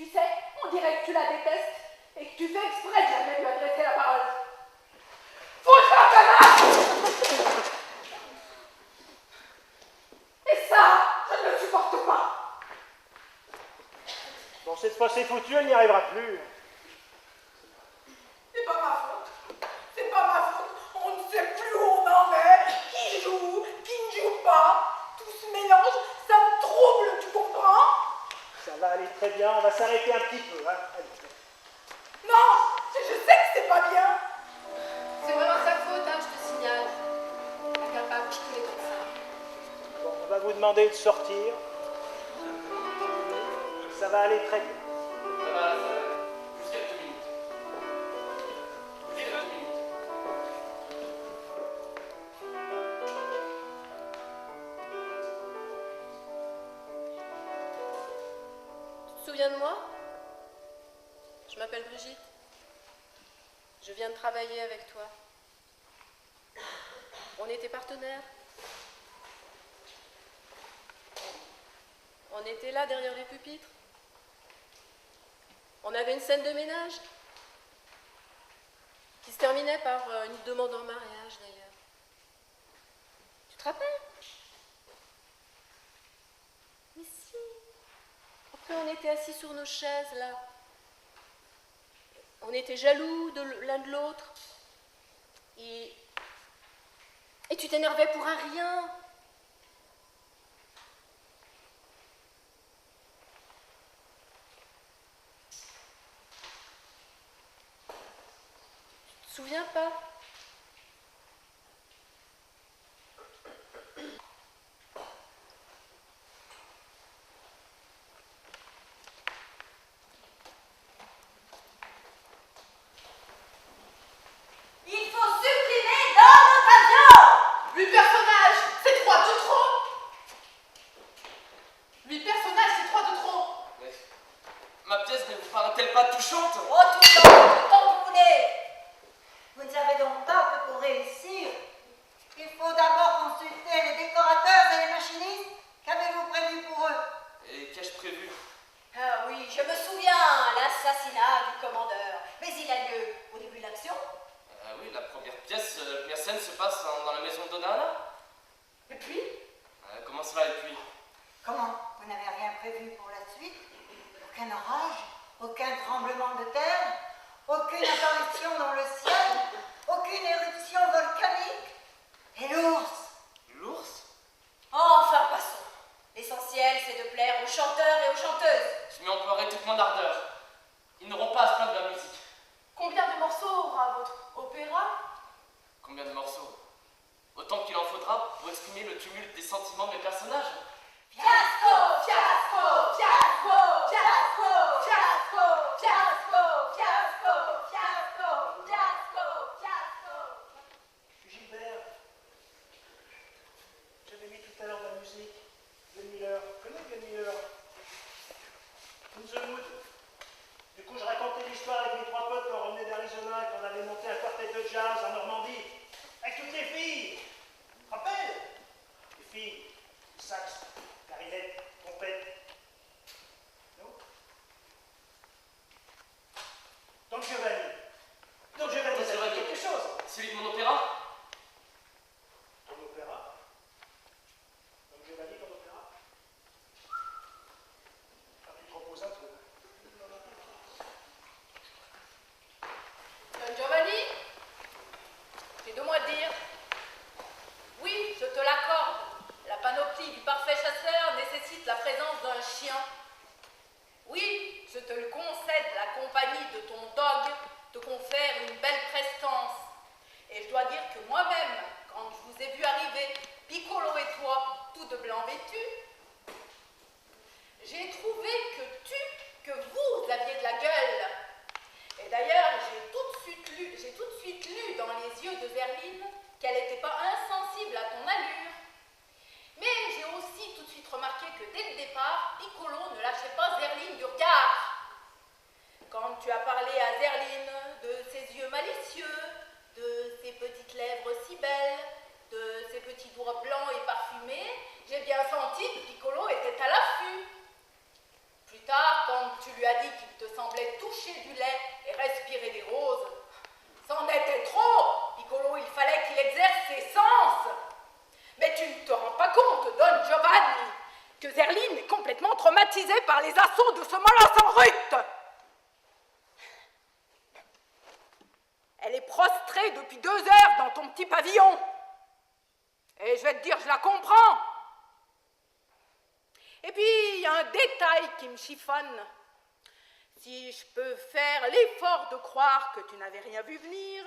Tu sais, on dirait que tu la détestes et que tu fais exprès de jamais lui adresser la parole. Fous-toi ta main! Et ça, je ne le supporte pas. Bon, cette fois c'est foutu, elle n'y arrivera plus. C'est pas ma faute. C'est pas ma faute. On ne sait plus où on en est. Qui joue, qui ne joue pas. Tout se mélange. Ça me trouble, tu comprends? Ça va aller très bien, on va s'arrêter un petit peu. Hein. Allez. Non, je sais que c'est pas bien. C'est vraiment sa faute, hein, je te signale. Elle n'a pas picolé comme ça. Bon, on va vous demander de sortir. Ça va aller très bien. Ça va. Juste quelques minutes. Quelques minutes. Tu te souviens de moi? Je m'appelle Brigitte. Je viens de travailler avec toi. On était partenaires. On était là derrière les pupitres. On avait une scène de ménage qui se terminait par une demande en mariage d'ailleurs. Tu te rappelles? Mais si. Après on était assis sur nos chaises là. On était jaloux de l'un de l'autre. Et tu t'énervais pour un rien. Tu te souviens pas? Il faut supprimer dans notre avion 8 personnages, c'est 3 de trop. 8 personnages, c'est 3 de trop. Mais ma pièce ne vous paraît-elle pas touchante? Oh, tout le temps que vous voulez. Vous ne savez donc pas que pour réussir, il faut d'abord consulter les décorateurs et les machinistes. Qu'avez-vous prévu pour eux? Et qu'ai-je prévu? Ah oui, je me souviens, l'assassinat du commandeur. Mais il a lieu au début de l'action. Ah oui, la première scène se passe dans la maison d'Onana. Et puis, Comment cela et puis? Comment? Vous n'avez rien prévu pour la suite? Aucun orage? Aucun tremblement de terre? Aucune apparition dans le ciel? Aucune éruption volcanique? Et l'ours? L'ours? Enfin, passons. L'essentiel, c'est de plaire aux chanteurs et aux chanteuses. Je m'y emploierai toute mon ardeur. Ils n'auront pas à se plaindre de la musique. combien de morceaux aura votre opéra? Combien de morceaux? Autant qu'il en faudra pour exprimer le tumulte des sentiments de mes personnages. Fiasco, fiasco, fiasco, fiasco, fiasco, fiasco, fiasco, fiasco, fiasco, fiasco. Gilbert, j'avais mis tout à l'heure de la musique. Glenn Miller, tu connais Glenn Miller? In the Wood. Du coup, je racontais l'histoire avec mes 3 potes quand on revenait d'Arizona et qu'on avait monté un quartet de jazz en Normandie. Avec toutes les filles. Tu te rappelles? Les filles, sax, clarinette, trompette. Non? Don Giovanni. Don Giovanni, Don ça Giovanni. dit quelque chose? Celui de mon opéra? Ton opéra? Don Giovanni, ton opéra? Ah, tu te reposes un peu. Don Giovanni, j'ai 2 mots à te dire. Oui, je te l'accorde. La panoplie du parfait chasseur nécessite la présence d'un chien. Oui, je te le concède, la compagnie de ton dog te confère une belle prestance. Et je dois dire que moi-même, quand je vous ai vu arriver, Piccolo et toi, tout de blanc vêtus, j'ai trouvé que vous aviez de la gueule. Et d'ailleurs, j'ai tout de suite lu dans les yeux de Zerline qu'elle n'était pas insensible à ton allure. Mais j'ai aussi tout de suite remarqué que dès le départ, Piccolo ne lâchait pas Zerline du regard. Quand tu as parlé à Zerline de ses yeux malicieux, de ses petites lèvres si belles, de ses petits doigts blancs et parfumés, j'ai bien senti que Piccolo était à l'affût. Plus tard, quand tu lui as dit toucher du lait et respirer des roses. C'en était trop. Piccolo, il fallait qu'il exerce ses sens. Mais tu ne te rends pas compte, Don Giovanni, que Zerline est complètement traumatisée par les assauts de ce molosse en rut. Elle est prostrée depuis 2 heures dans ton petit pavillon. Et je vais te dire, je la comprends. Et puis, il y a un détail qui me chiffonne. Si je peux faire l'effort de croire que tu n'avais rien vu venir,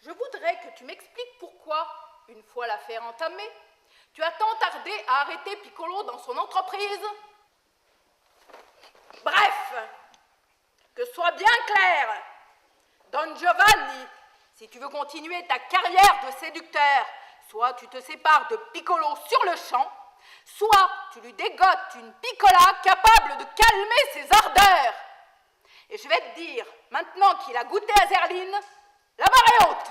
je voudrais que tu m'expliques pourquoi, une fois l'affaire entamée, tu as tant tardé à arrêter Piccolo dans son entreprise. Bref, que soit bien clair, Don Giovanni, si tu veux continuer ta carrière de séducteur, soit tu te sépares de Piccolo sur le champ, soit tu lui dégotes une piccola capable de calmer ses ardeurs. Et je vais te dire, maintenant qu'il a goûté à Zerline, la barre est haute.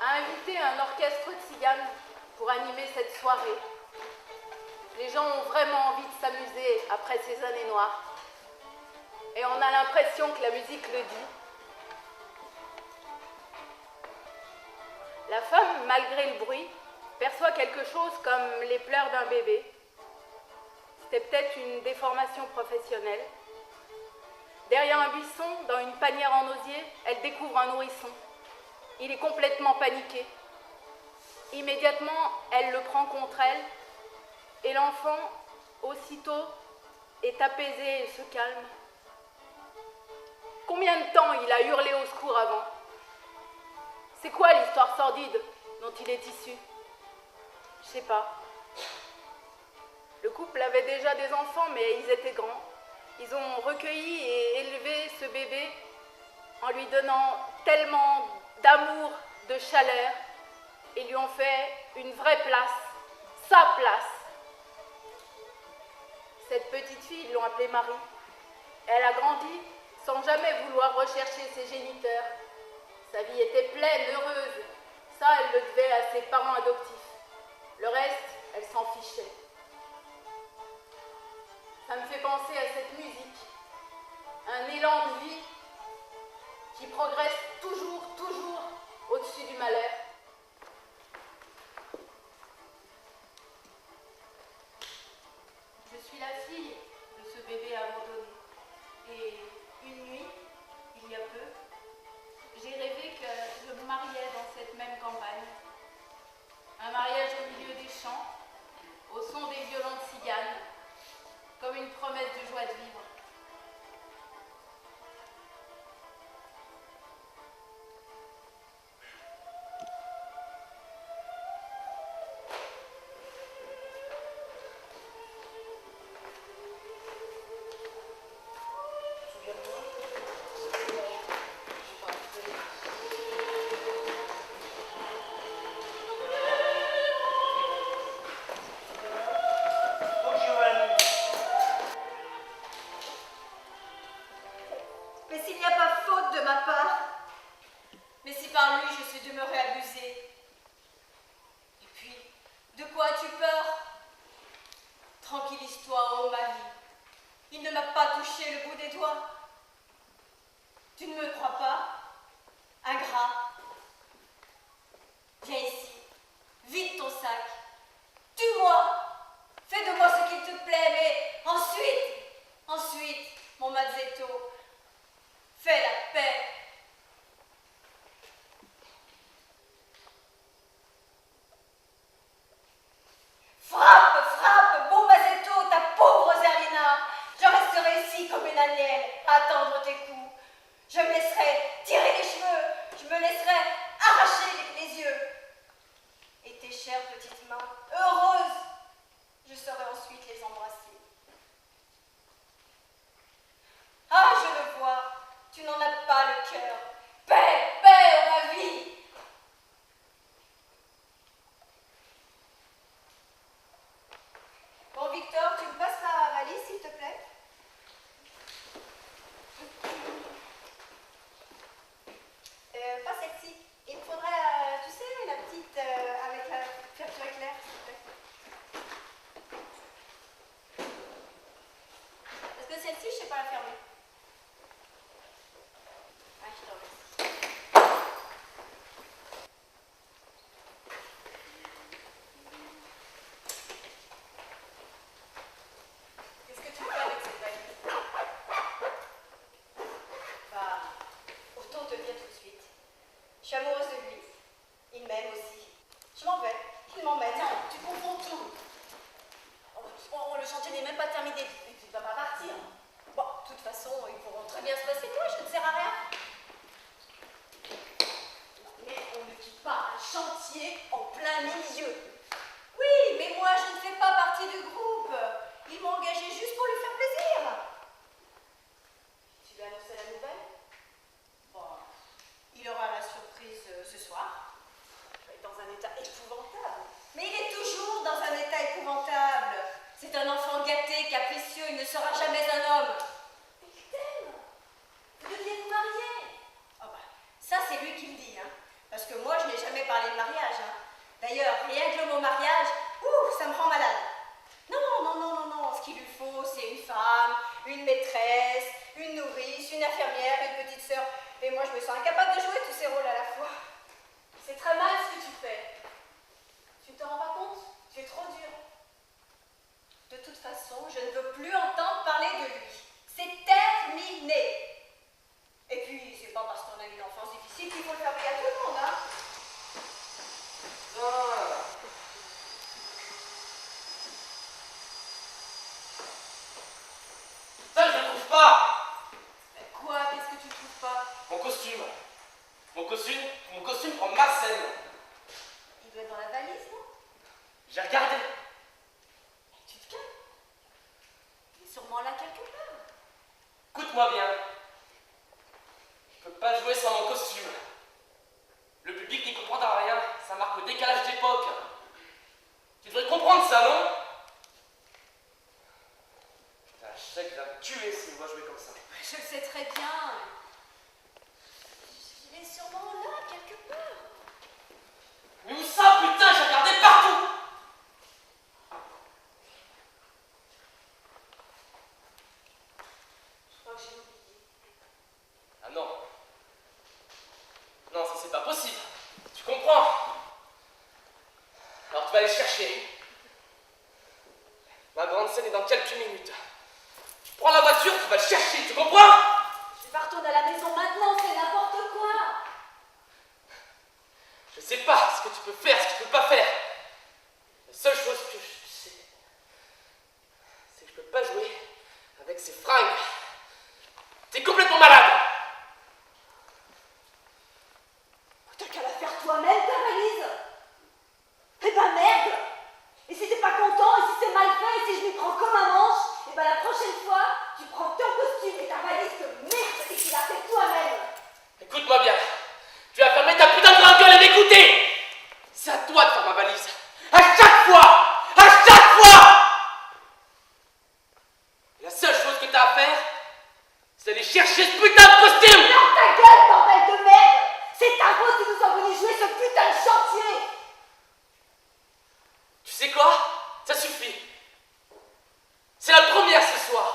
A invité un orchestre de tziganes pour animer cette soirée. Les gens ont vraiment envie de s'amuser après ces années noires. Et on a l'impression que la musique le dit. La femme, malgré le bruit, perçoit quelque chose comme les pleurs d'un bébé. C'était peut-être une déformation professionnelle. Derrière un buisson, dans une panière en osier, elle découvre un nourrisson. Il est complètement paniqué. Immédiatement, elle le prend contre elle et l'enfant, aussitôt, est apaisé et se calme. Combien de temps il a hurlé au secours avant? C'est quoi l'histoire sordide dont il est issu? Je sais pas. Le couple avait déjà des enfants, mais ils étaient grands. Ils ont recueilli et élevé ce bébé en lui donnant tellement d'amour, de chaleur, et lui ont fait une vraie place, sa place. Cette petite fille, ils l'ont appelée Marie. Elle a grandi sans jamais vouloir rechercher ses géniteurs. Sa vie était pleine, heureuse. Ça, elle le devait à ses parents adoptifs. Le reste, elle s'en fichait. Ça me fait penser à cette musique, un élan de vie qui progresse toujours au-dessus du malheur. Je suis la fille de ce bébé abandonné. Et une nuit, il y a peu, j'ai rêvé que je me mariais dans cette même campagne. Un mariage au milieu des champs, au son des violons de tziganes, comme une promesse de joie de vivre. Comme une anielle, à attendre tes coups. Je me laisserai le cœur. Paix, paix, oh ma vie. Bon, Victor, tu me passes la valise, s'il te plaît? Pas celle-ci. Il me faudrait, tu sais, la petite avec la fermeture éclair, s'il te plaît. Parce que celle-ci, je sais pas la fermer. Ah, je te remercie. Qu'est-ce que tu fais avec cette valise? Bah, autant te dire tout de suite. Je suis amoureuse de lui. Il m'aime aussi. Je m'en vais. Il m'emmène. Non, tu confonds tout. Oh, le chantier n'est même pas terminé. Tu ne vas pas partir. Bon, de toute façon, ils pourront très bien se passer. Toi, je ne sers à rien. Mais on ne quitte pas un chantier en plein milieu. Oui, mais moi, je ne fais pas partie du groupe. Ils m'ont engagé juste pour lui faire plaisir. Tu lui as annoncé la nouvelle? Bon, il aura la surprise ce soir. Il est dans un état épouvantable. Mais il est toujours dans un état épouvantable. C'est un enfant gâté, capricieux, il ne sera jamais un homme. Mais il t'aime. Vous deviez vous marier. Ah bah, ça c'est lui qui me dit, hein. Parce que moi je n'ai jamais parlé de mariage, hein. D'ailleurs, rien que le mot mariage, ça me rend malade. Non, non, non, non, non, ce qu'il lui faut, c'est une femme, une maîtresse, une nourrice, une infirmière, une petite sœur. Et moi je me sens incapable de jouer tous ces rôles à la fois. C'est très mal ce que tu fais. Tu ne te rends pas compte? Tu es trop dur. De toute façon, je ne veux plus entendre parler de lui. C'est terminé. Et puis, c'est pas parce qu'on a eu une enfance difficile qu'il faut le faire payer à tout le monde, hein. Ça, je ne trouve pas. Mais quoi? Qu'est-ce que tu trouves pas? Mon costume. Mon costume prend ma scène. Il doit être dans la valise, non? J'ai regardé. Tu te calmes. Il est sûrement là quelque part. Écoute-moi bien. Je peux pas jouer sans mon costume. Le public n'y comprendra rien. Ça marque le décalage d'époque. Tu devrais comprendre ça, non? Putain, je sais qu'il va me tuer s'il me voit jouer comme ça. Je le sais très bien. Il est sûrement là quelque part. Mais où ça, putain? J'ai regardé partout. Je crois que j'ai oublié. Ah non. Non, ça c'est pas possible. Tu comprends? Alors tu vas aller chercher. Ma grande scène est dans quelques minutes. Tu prends la voiture, tu vas le chercher, tu comprends? Je vais pas retourner à la maison maintenant, c'est n'importe quoi. Je sais pas ce que tu peux faire, ce que tu peux pas faire. La seule chose que je sais, c'est que je peux pas jouer avec ces fringues. T'es complètement malade. T'as qu'à la faire toi-même, ta valise. Eh ben merde. Et si t'es pas content, et si c'est mal fait, et si je m'y prends comme un manche, et ben la prochaine fois, tu prends ton costume et ta valise de merde et tu la fais toi-même. Écoute-moi bien. Tu vas fermer ta putain de grande gueule et m'écouter. C'est à toi de faire ma valise. À chaque fois. À chaque fois. La seule chose que t'as à faire, c'est d'aller chercher ce putain de costume. Ferme ta gueule, bordel de merde. C'est ta faute si nous sommes venus jouer ce putain de chantier. Tu sais quoi? Ça suffit. C'est la première ce soir.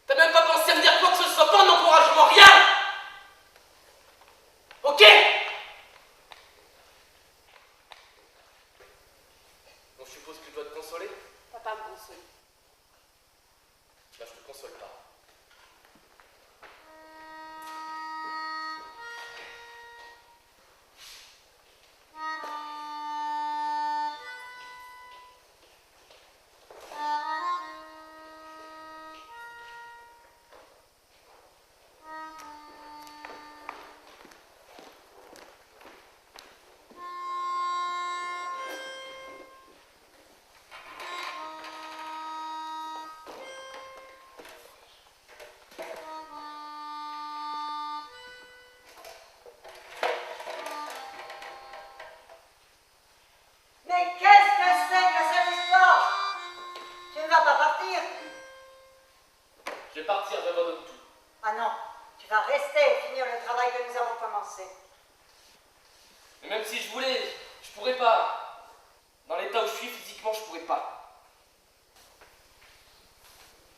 T'as même pas pensé à me dire quoi que ce soit, pas un encouragement, rien. Ok? Bon, je suppose que tu dois te consoler? Papa me console. Là, je te console pas. Mais qu'est-ce que c'est que cette histoire? Tu ne vas pas partir? Je vais partir, j'abandonne tout. Ah non, tu vas rester et finir le travail que nous avons commencé. Mais même si je voulais, je pourrais pas. Dans l'état où je suis, physiquement, je pourrais pas.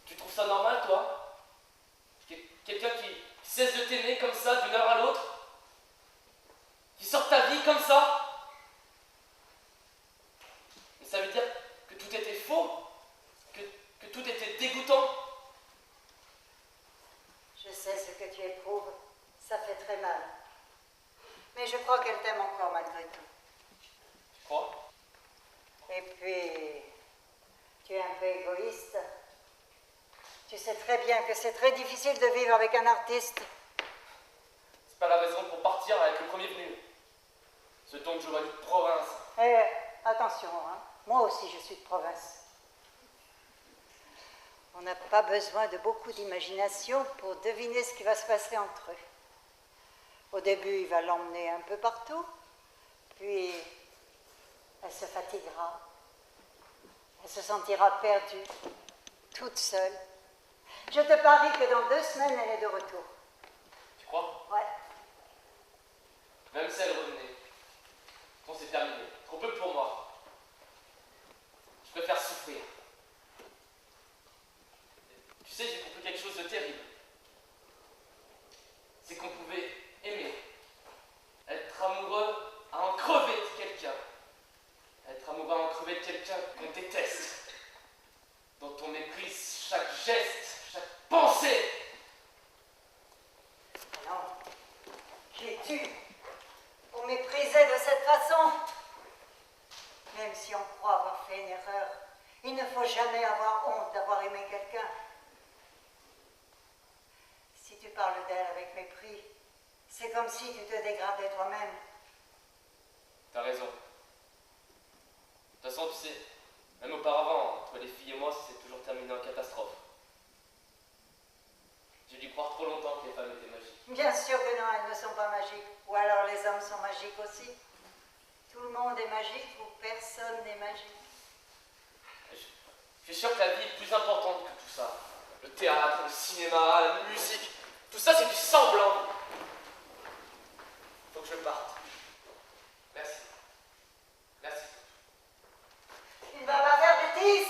Tu trouves ça normal, toi? Quelqu'un qui cesse de t'aimer comme ça, d'une heure à l'autre? Qui sort de ta vie comme ça? Mais ça veut dire que tout était faux? Que tout était dégoûtant? Je sais ce que tu éprouves, ça fait très mal. Mais je crois qu'elle t'aime encore malgré tout. Tu crois? Et puis, tu es un peu égoïste. Tu sais très bien que c'est très difficile de vivre avec un artiste. C'est pas la raison pour partir avec le premier venu. Ce ton que j'aurais dit de province. Eh, attention, hein. Moi aussi je suis de province. On n'a pas besoin de beaucoup d'imagination pour deviner ce qui va se passer entre eux. Au début, il va l'emmener un peu partout, puis elle se fatiguera. Elle se sentira perdue, toute seule. Je te parie que dans 2 semaines, elle est de retour. Tu crois? Ouais. Même si elle revenait. Bon, c'est terminé. Trop peu pour moi. Je préfère souffrir. Tu sais, j'ai compris quelque chose de terrible. C'est qu'on pouvait aimer, être amoureux à en crever de quelqu'un. Être amoureux à en crever de quelqu'un qu'on déteste, dont on méprise chaque geste, chaque pensée. Non. Qui es-tu pour mépriser de cette façon? Même si on croit avoir fait une erreur, il ne faut jamais avoir honte d'avoir aimé quelqu'un. Si tu parles d'elle avec mépris, c'est comme si tu te dégradais toi-même. T'as raison. De toute façon, tu sais, même auparavant, entre les filles et moi, ça s'est toujours terminé en catastrophe. J'ai dû croire trop longtemps que les femmes étaient magiques. Bien sûr que non, elles ne sont pas magiques. Ou alors les hommes sont magiques aussi. Tout le monde est magique ou personne n'est magique. Je suis sûr que la vie est plus importante que tout ça. Le théâtre, le cinéma, la musique, tout ça c'est du semblant. Faut que je parte. Merci. Merci. Tu ne vas pas faire bêtise.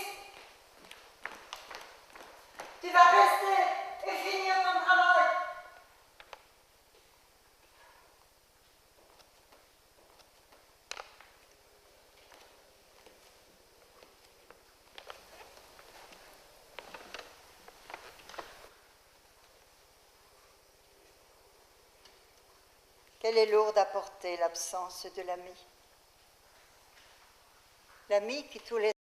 Tu vas rester et finir ton travail. Quelle est lourde à porter l'absence de l'ami. L'ami qui tous les